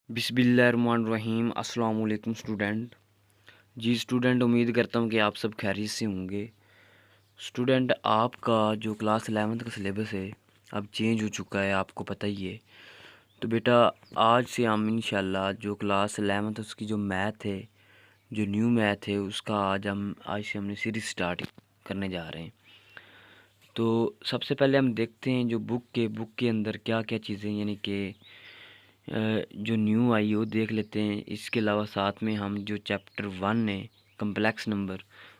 बिस्मिल्लाहिर्रहमानिर्रहीम। अस्सलाम वालेकुम स्टूडेंट। जी स्टूडेंट, उम्मीद करता हूँ कि आप सब खैरियत से होंगे। स्टूडेंट, आपका जो क्लास 11th का सिलेबस है अब चेंज हो चुका है, आपको पता ही है। तो बेटा आज से हम इंशाल्लाह जो क्लास 11th उसकी जो मैथ है, जो न्यू मैथ है, उसका आज से हमने सीरीज़ स्टार्ट करने जा रहे हैं। तो सबसे पहले हम देखते हैं जो बुक के अंदर क्या क्या चीज़ें यानी कि जो न्यू आई हो देख लेते हैं। इसके अलावा साथ में हम जो चैप्टर 1 है कम्प्लेक्स नंबर,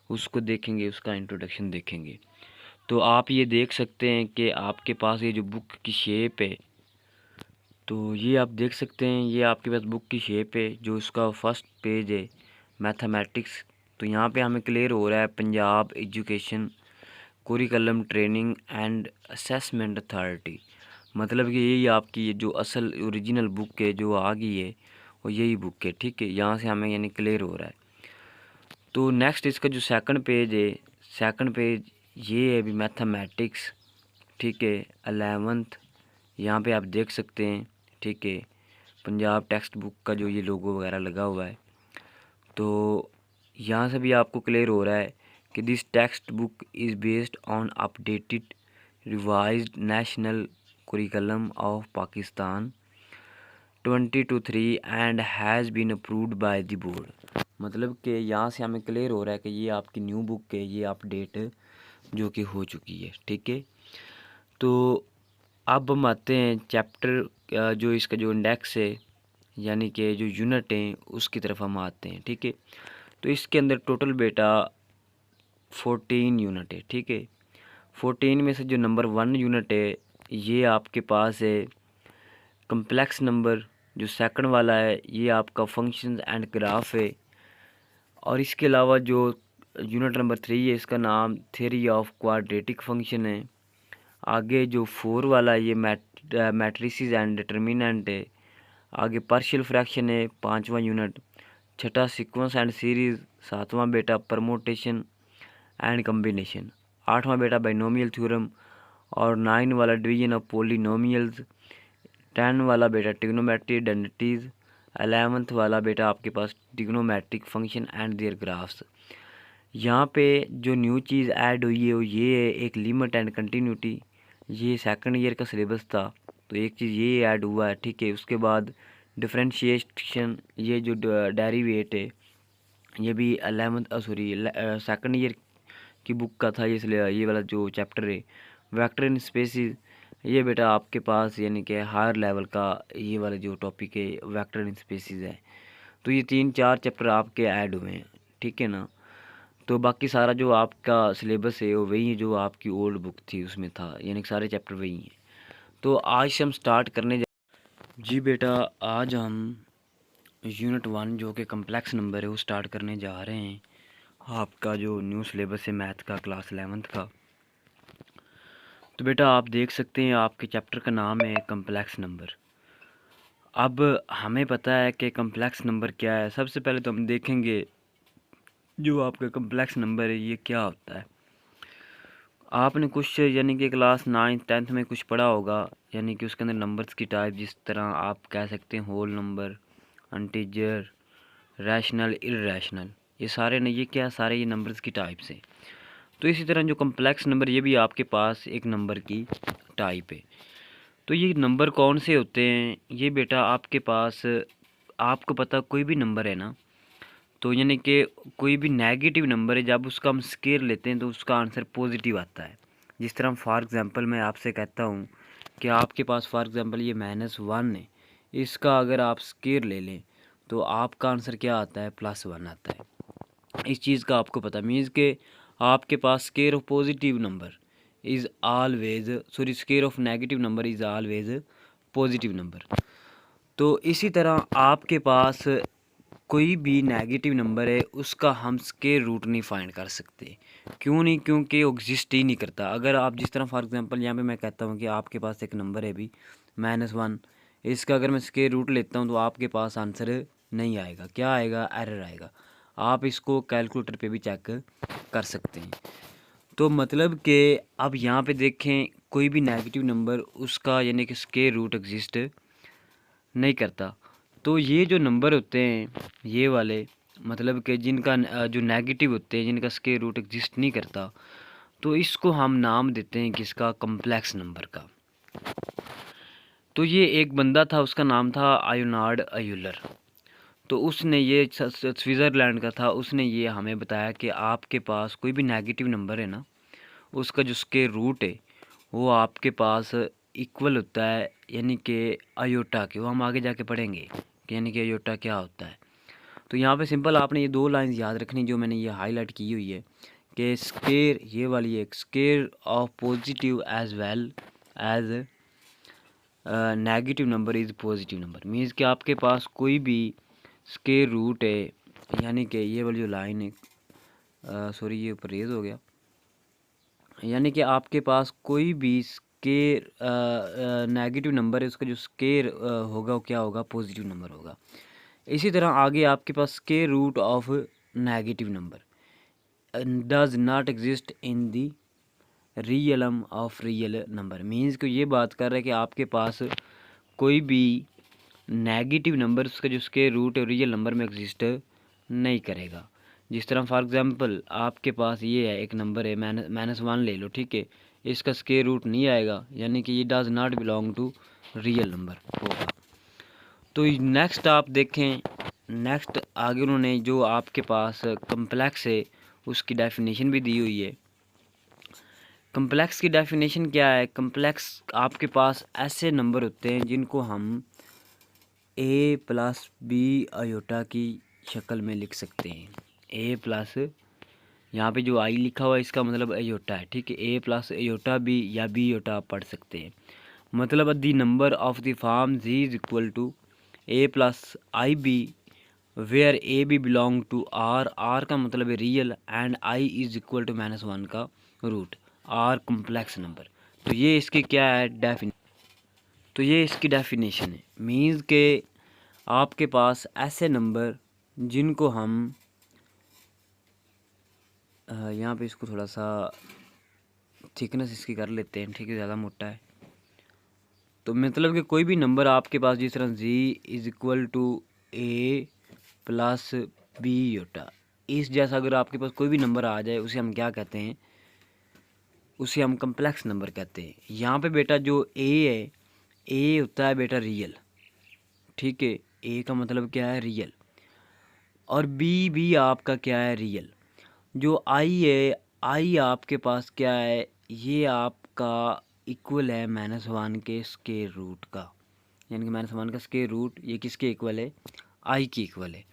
उसको देखेंगे, उसका इंट्रोडक्शन देखेंगे। तो आप ये देख सकते हैं कि आपके पास ये जो बुक की शेप है, तो ये आप देख सकते हैं, ये आपके पास बुक की शेप है। जो इसका फर्स्ट पेज है मैथमेटिक्स, तो यहाँ पे हमें क्लियर हो रहा है Punjab education curriculum training and assessment authority. मतलब कि यही आपकी ये जो असल ओरिजिनल बुक है जो आ गई है, वो यही बुक है। ठीक है, यहाँ से हमें यानी क्लियर हो रहा है। तो नेक्स्ट इसका जो सेकंड पेज है, सेकंड पेज ये है अभी मैथमेटिक्स। ठीक है, 11th यहाँ पे आप देख सकते हैं। ठीक है, पंजाब टेक्स्ट बुक का जो ये लोगो वगैरह लगा हुआ है, तो यहाँ से भी आपको क्लियर हो रहा है कि this text book is based on updated revised national curriculum of Pakistan 2023 and has been approved by the board. मतलब कि यहाँ से हमें क्लियर हो रहा है कि ये आपकी न्यू बुक है, ये अपडेट जो कि हो चुकी है। ठीक है, तो अब हम आते हैं चैप्टर जो इसका जो इंडेक्स है यानी कि जो यूनिट हैं उसकी तरफ हम आते हैं। ठीक है, तो इसके अंदर टोटल बेटा 14 यूनिट है। ठीक है, 14 में से जो नंबर 1 यूनिट है ये आपके पास है कम्प्लेक्स नंबर। जो सेकंड वाला है ये आपका फंक्शंस एंड ग्राफ है। और इसके अलावा जो यूनिट नंबर 3 है इसका नाम थ्योरी ऑफ क्वाड्रेटिक फंक्शन है। आगे जो 4 वाला है ये मैट्रिसेस एंड डिटर्मिनेंट है। आगे पार्शियल फ्रैक्शन है 5वां यूनिट। छठा सीक्वेंस एंड सीरीज़। 7वां बेटा परमोटेशन एंड कम्बिनेशन। 8वां बेटा बाइनोमियल थ्योरम। और 9 वाला डिवीजन ऑफ पोलिनोमियल्स। 10 वाला बेटा ट्रिग्नोमेट्री आइडेंटिटीज़। 11th वाला बेटा आपके पास trigonometric function and their graphs. यहाँ पे जो न्यू चीज़ ऐड हुई है वो ये है एक लिमिट एंड कंटिन्यूटी। ये सेकंड ईयर का सिलेबस था, तो एक चीज़ ये ऐड हुआ है। ठीक है, उसके बाद डिफरेंशिएशन, ये जो डेरिवेट है ये भी 11th सेकंड ईयर की बुक का था, इसलिए ये वाला जो चैप्टर है वेक्टर इन स्पेसिस, ये बेटा आपके पास यानी कि हायर लेवल का ये वाला जो टॉपिक है वेक्टर इन स्पेसिस है। तो ये 3-4 चैप्टर आपके ऐड हुए हैं। ठीक है ना, तो बाकी सारा जो आपका सिलेबस है वो वही है जो आपकी ओल्ड बुक थी उसमें था, यानी कि सारे चैप्टर वही हैं। तो आज से हम स्टार्ट करने जा जी बेटा, आज हम यूनिट 1 जो कि कम्प्लेक्स नंबर है वो स्टार्ट करने जा रहे हैं। आपका जो न्यू सिलेबस है मैथ का क्लास 11th का। तो बेटा आप देख सकते हैं आपके चैप्टर का नाम है कम्प्लेक्स नंबर। अब हमें पता है कि कम्प्लेक्स नंबर क्या है। सबसे पहले तो हम देखेंगे जो आपका कम्प्लेक्स नंबर है ये क्या होता है। आपने कुछ यानी कि क्लास 9th 10th में कुछ पढ़ा होगा, यानी कि उसके अंदर नंबर्स की टाइप, जिस तरह आप कह सकते हैं whole number, integer, rational, irrational, ये सारे ये क्या सारे ये नंबर्स की टाइप्स हैं। तो इसी तरह जो कम्प्लेक्स नंबर ये भी आपके पास एक नंबर की टाइप है। तो ये नंबर कौन से होते हैं, ये बेटा आपके पास, आपको पता कोई भी नंबर है ना, तो यानी कि कोई भी नेगेटिव नंबर है जब उसका हम स्केयर लेते हैं तो उसका आंसर पॉजिटिव आता है। जिस तरह फॉर एग्ज़ाम्पल मैं आपसे कहता हूँ कि आपके पास फॉर एग्ज़ाम्पल ये -1 है, इसका अगर आप स्केयर ले लें तो आपका आंसर क्या आता है, +1 आता है। इस चीज़ का आपको पता मीन्स कि आपके पास square of positive number is always square of negative number is always positive number. तो इसी तरह आपके पास कोई भी नेगेटिव नंबर है उसका हम स्क्वायर रूट नहीं फाइंड कर सकते। क्यों नहीं, क्योंकि वो एग्जिस्ट ही नहीं करता। अगर आप जिस तरह फॉर एग्जांपल यहाँ पे मैं कहता हूँ कि आपके पास एक नंबर है अभी -1, इसका अगर मैं स्क्वायर रूट लेता हूँ तो आपके पास आंसर नहीं आएगा। क्या आएगा, एरर आएगा। आप इसको कैलकुलेटर पे भी चेक कर सकते हैं। तो मतलब कि अब यहाँ पे देखें कोई भी नेगेटिव नंबर उसका यानी कि स्क्वायर रूट एग्जिस्ट नहीं करता। तो ये जो नंबर होते हैं ये वाले, मतलब कि जिनका जो नेगेटिव होते हैं, जिनका स्क्वायर रूट एग्जिस्ट नहीं करता, तो इसको हम नाम देते हैं किसका, कम्प्लेक्स नंबर का। तो ये एक बंदा था, उसका नाम था आयोनार्ड अयूलर। तो उसने ये स्विट्ज़रलैंड का था, उसने ये हमें बताया कि आपके पास कोई भी नेगेटिव नंबर है ना, उसका जो स्क्वायर रूट है वो आपके पास इक्वल होता है, यानी कि आयोटा के। वो हम आगे जाके पढ़ेंगे कि यानी कि आयोटा क्या होता है। तो यहाँ पे सिंपल आपने ये दो लाइंस याद रखनी जो मैंने ये हाईलाइट की हुई है कि स्क्वायर, ये वाली एक square of positive as well as negative number is positive number. Means कि आपके पास कोई भी स्क्वायर रूट है, यानी कि ये वाली जो लाइन है, सॉरी ये ऊपर रेज हो गया, यानी कि आपके पास कोई भी स्क्वायर नेगेटिव नंबर है, उसका जो स्क्वायर होगा वो क्या होगा, पॉजिटिव नंबर होगा। इसी तरह आगे आपके पास square root of negative number does not exist in the realm of real number. Means कि ये बात कर रहा है कि आपके पास कोई भी नेगेटिव नंबर, उसका जो स्क्वायर रूट है रियल नंबर में एग्जिस्ट नहीं करेगा। जिस तरह फॉर एग्जांपल आपके पास ये है, एक नंबर है -1 ले लो, ठीक है, इसका स्क्वायर रूट नहीं आएगा, यानी कि ये does not belong to real number होगा। तो नेक्स्ट आप देखें, नेक्स्ट आगे उन्होंने जो आपके पास कम्प्लेक्स है उसकी डेफिनेशन भी दी हुई है। कम्प्लेक्स की डेफिनेशन क्या है, कम्प्लेक्स आपके पास ऐसे नंबर होते हैं जिनको हम a प्लस बी आयोटा की शक्ल में लिख सकते हैं। a प्लस, यहाँ पे जो आई लिखा हुआ है इसका मतलब आयोटा है, ठीक है। a प्लस आयोटा बी या बी आयोटा आप पढ़ सकते हैं। मतलब the number of the form z is equal to a plus I B where A B belong to R, R का मतलब है real, and I is equal to -1 का रूट, आर कम्प्लेक्स नंबर। तो ये इसकी क्या है तो ये इसकी डेफिनेशन है। मीन्स के आपके पास ऐसे नंबर जिनको हम यहाँ पे इसको थोड़ा सा थिकनेस इसकी कर लेते हैं, ठीक है, ज़्यादा मोटा है। तो मतलब कि कोई भी नंबर आपके पास जिस तरह Z is equal to A plus B iota, इस जैसा अगर आपके पास कोई भी नंबर आ जाए उसे हम क्या कहते हैं, उसे हम कम्प्लेक्स नंबर कहते हैं। यहाँ पे बेटा जो ए है, ए होता है बेटा रियल, ठीक है, ए का मतलब क्या है, रियल, और बी भी आपका क्या है, रियल। जो आई है, आई आपके पास क्या है, ये आपका इक्वल है -1 के स्क्वायर रूट का, यानी कि -1 का स्क्वायर रूट ये किसके इक्वल है, आई की इक्वल है।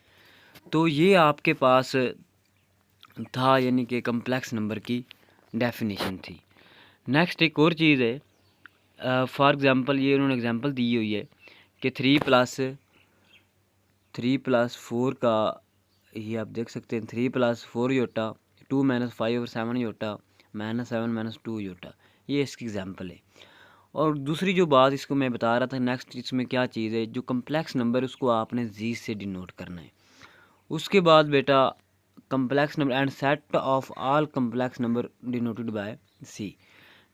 तो ये आपके पास था, यानी कि कम्प्लेक्स नंबर की डेफिनेशन थी। नेक्स्ट एक और चीज़ है, फॉर एग्ज़ाम्पल ये उन्होंने एग्ज़ाम्पल दी हुई है कि 3+4 का, ये आप देख सकते हैं 3+4 योटा, 2 - 5 और 7 योटा, -7 - 2 योटा, ये इसकी एग्जांपल है। और दूसरी जो बात इसको मैं बता रहा था, नेक्स्ट इसमें क्या चीज़ है, जो कम्प्लेक्स नंबर उसको आपने जी से डिनोट करना है। उसके बाद बेटा complex number and set of all complex number denoted by C.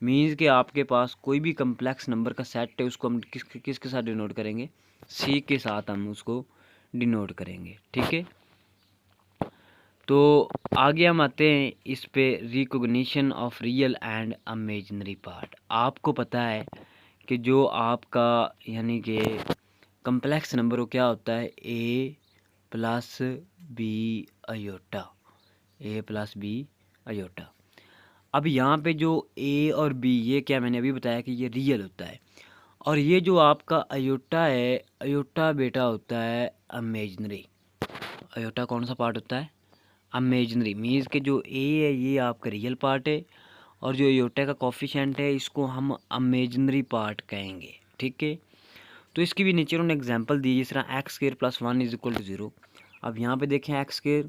Means कि आपके पास कोई भी कम्प्लेक्स नंबर का सेट है, उसको हम किसके साथ डिनोट करेंगे, सी के साथ हम उसको डिनोट करेंगे, ठीक है। तो आगे हम आते हैं इस पे, recognition of real and imaginary part. आपको पता है कि जो आपका यानी कि कम्प्लेक्स नंबर वो क्या होता है, ए प्लस बी आयोटा, ए प्लस बी आयोटा। अब यहाँ पे जो ए और बी, ये क्या मैंने अभी बताया कि ये रियल होता है, और ये जो आपका आयोटा है, आयोटा बेटा होता है इमेजिनरी। आयोटा कौन सा पार्ट होता है, इमेजिनरी। मीन्स के जो ए है ये आपका रियल पार्ट है, और जो आयोटा का कोफिशिएंट है इसको हम इमेजिनरी पार्ट कहेंगे, ठीक है। तो इसकी भी नीचे उन्होंने एग्जांपल दी, जिस तरह x² + 1 = 0। अब यहाँ पे देखें x²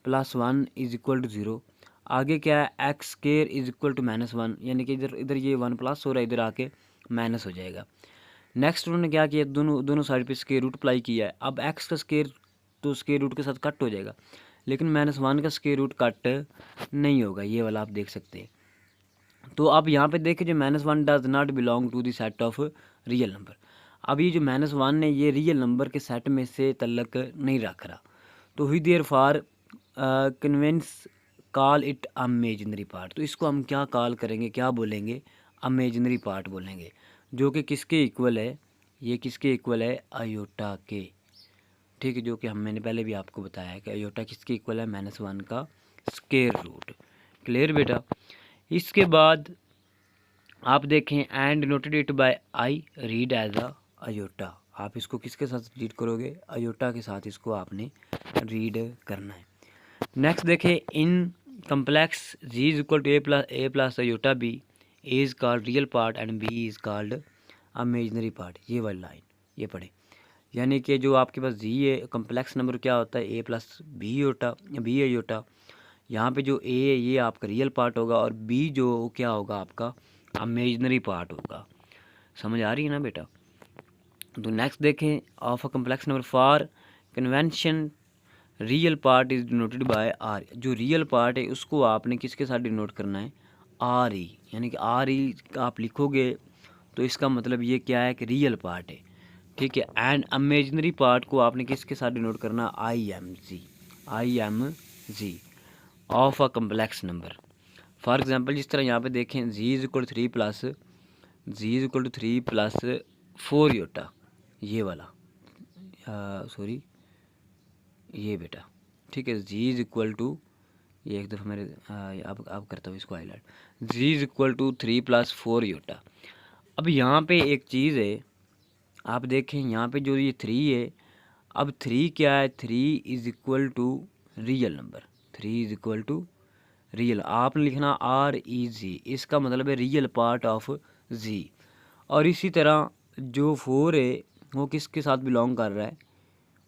+ 1 = 0, आगे क्या है, x² = -1, यानी कि इधर इधर ये 1 प्लस हो रहा है, इधर आके माइनस हो जाएगा। नेक्स्ट उन्होंने क्या किया, दोनों साइड पे स्क्वायर रूट अप्लाई किया है। अब x का स्क्वायर तो स्क्वायर रूट के साथ कट हो जाएगा, लेकिन -1 का स्क्वायर रूट कट नहीं होगा, ये वाला आप देख सकते हैं। तो अब यहाँ पे देखिए जो -1 does not belong to the set of real number. अब ये जो -1 है ये रियल नंबर के सेट में से तल्लक नहीं रख रहा, तो हुई there for convenience call it imaginary part. तो इसको हम क्या कॉल करेंगे, क्या बोलेंगे, इमेजिनरी पार्ट बोलेंगे, जो कि किसके इक्वल है, ये किसके इक्वल है, आयोटा के। ठीक है, जो कि मैंने पहले भी आपको बताया है कि आयोटा किसके इक्वल है, -1 का स्क्वायर रूट। क्लियर बेटा। इसके बाद आप देखें and noted it by I read as a iota. आप इसको किसके साथ रीड करोगे, आयोटा के साथ इसको आपने रीड करना है। नेक्स्ट देखें in complex Z is equal to A plus iota B, A is called real part and B is called imaginary part. ये वाली लाइन ये पढ़े, यानी कि जो आपके पास जी है कम्प्लेक्स नंबर क्या होता है, ए प्लस बी आयोटा। यहाँ पे जो ए है ये आपका रियल पार्ट होगा और बी जो क्या होगा आपका इमेजिनरी पार्ट होगा। समझ आ रही है ना बेटा। तो नेक्स्ट देखें of a complex number for convention real part is denoted by R. जो रियल पार्ट है उसको आपने किसके साथ डिनोट करना है, आर ई, यानी कि आर ई आप लिखोगे तो इसका मतलब ये क्या है कि रियल पार्ट है। ठीक है, एंड इमेजिनरी पार्ट को आपने किसके साथ डिनोट करना, I M Z of a complex number. For example जिस तरह यहाँ पे देखें Z is equal to 3 plus 4 iota, ये वाला सॉरी ये बेटा। ठीक है, जी इज इक्वल टू, ये एक दफ़ा मेरे अब करता हूँ इसको highlight, z is equal to 3 plus 4 iota. अब यहाँ पे एक चीज़ है, आप देखें यहाँ पे जो ये 3 है, अब 3 क्या है, 3 is equal to real number, 3 is equal to real, आपने लिखना आर ई जी, इसका मतलब है रियल पार्ट ऑफ जी। और इसी तरह जो 4 है वो किसके साथ बिलोंग कर रहा है,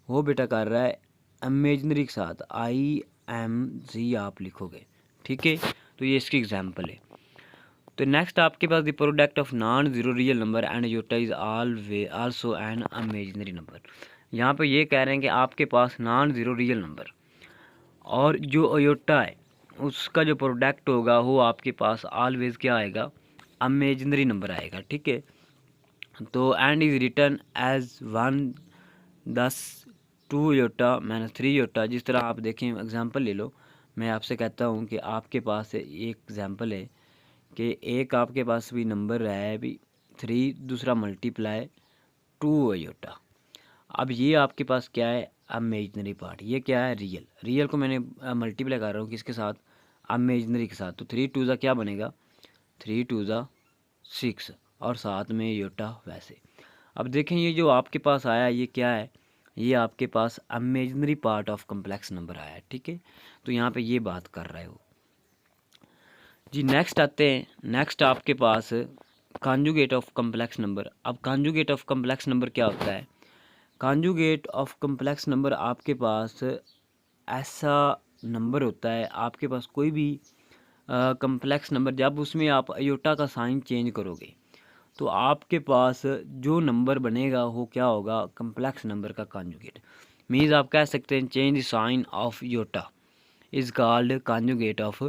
वो बेटा कर रहा है इमेजिनरी के साथ, आई एम जी आप लिखोगे। ठीक है, तो ये इसकी एग्जांपल है। तो नेक्स्ट आपके पास the product of non zero real number and iota is also an imaginary number. यहाँ पे ये कह रहे हैं कि आपके पास नॉन ज़ीरो रियल नंबर और जो अयोटा है उसका जो प्रोडक्ट होगा वो आपके पास ऑलवेज क्या आएगा, इमेजिनरी नंबर आएगा। ठीक है, तो and is written as 1 10 2 iota -3 iota. जिस तरह आप देखें एग्जांपल ले लो, मैं आपसे कहता हूँ कि आपके पास एक एग्जांपल है कि एक आपके पास भी नंबर है भी 3, दूसरा मल्टीप्लाई 2 अयोटा। अब ये आपके पास क्या है, इमेजिनरी पार्ट, ये क्या है, रियल को मैंने मल्टीप्लाई कर रहा हूँ किसके साथ, इमेजिनरी के साथ। तो 3 2 ज़ा क्या बनेगा, 3 2 ज़ा 6 और साथ में योटा वैसे। अब देखें ये जो आपके पास आया ये क्या है, ये आपके पास imaginary part of complex number आया है। ठीक है, तो यहाँ पे ये बात कर रहे हो जी। नेक्स्ट आते हैं, नेक्स्ट आपके पास कॉन्जुगेट ऑफ कम्प्लेक्स नंबर। अब कॉन्जुगेट ऑफ कम्प्लेक्स नंबर क्या होता है, कॉन्जुगेट ऑफ कम्प्लेक्स नंबर आपके पास ऐसा नंबर होता है, आपके पास कोई भी कम्प्लेक्स नंबर जब उसमें आप अयोटा का साइन चेंज करोगे तो आपके पास जो नंबर बनेगा वो क्या होगा, कम्प्लेक्स नंबर का कॉन्जुगेट। मीन्स आप कह सकते हैं change the sign of iota is called conjugate of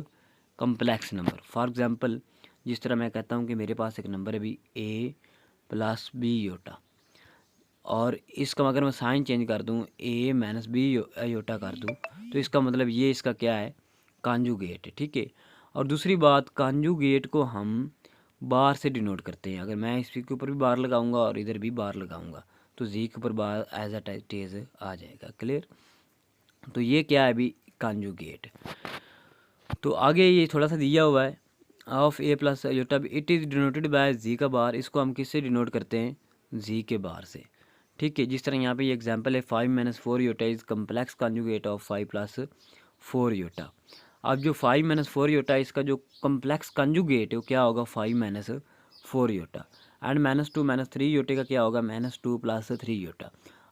complex number. For example जिस तरह मैं कहता हूँ कि मेरे पास एक नंबर है भी a प्लस बी योटा, और इसका अगर मैं साइन चेंज कर दूँ a माइनस बी योटा कर दूँ तो इसका मतलब ये इसका क्या है, कॉन्जुगेट है। ठीक है, और दूसरी बात कॉन्जुगेट को हम बार से डिनोट करते हैं। अगर मैं इसके ऊपर भी बार लगाऊंगा और इधर भी बार लगाऊंगा तो जी के ऊपर बार एज अ टेज आ जाएगा। क्लियर, तो ये क्या है अभी, कॉन्जुगेट। तो आगे ये थोड़ा सा दिया हुआ है of A plus iota, it is denoted by Z का बार, इसको हम किससे डिनोट करते हैं, जी के बार से। ठीक है, जिस तरह यहाँ पे ये एग्जांपल है 5 - 4 iota is complex conjugate of 5 + 4 iota. अब जो 5 - 4 योटा इसका जो कम्प्लेक्स कॉन्जुगेट है वो क्या होगा, 5 - 4 योटा। एंड -2 - 3 योटे का क्या होगा, -2 + 3 योटा।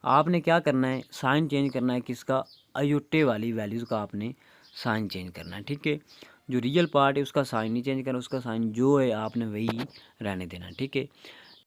आपने क्या करना है, साइन चेंज करना है किसका, अयोटे वाली वैल्यूज़ का आपने साइन चेंज करना है। ठीक है, जो रियल पार्ट है उसका साइन नहीं चेंज करना, उसका साइन जो है आपने वही रहने देना। ठीक है,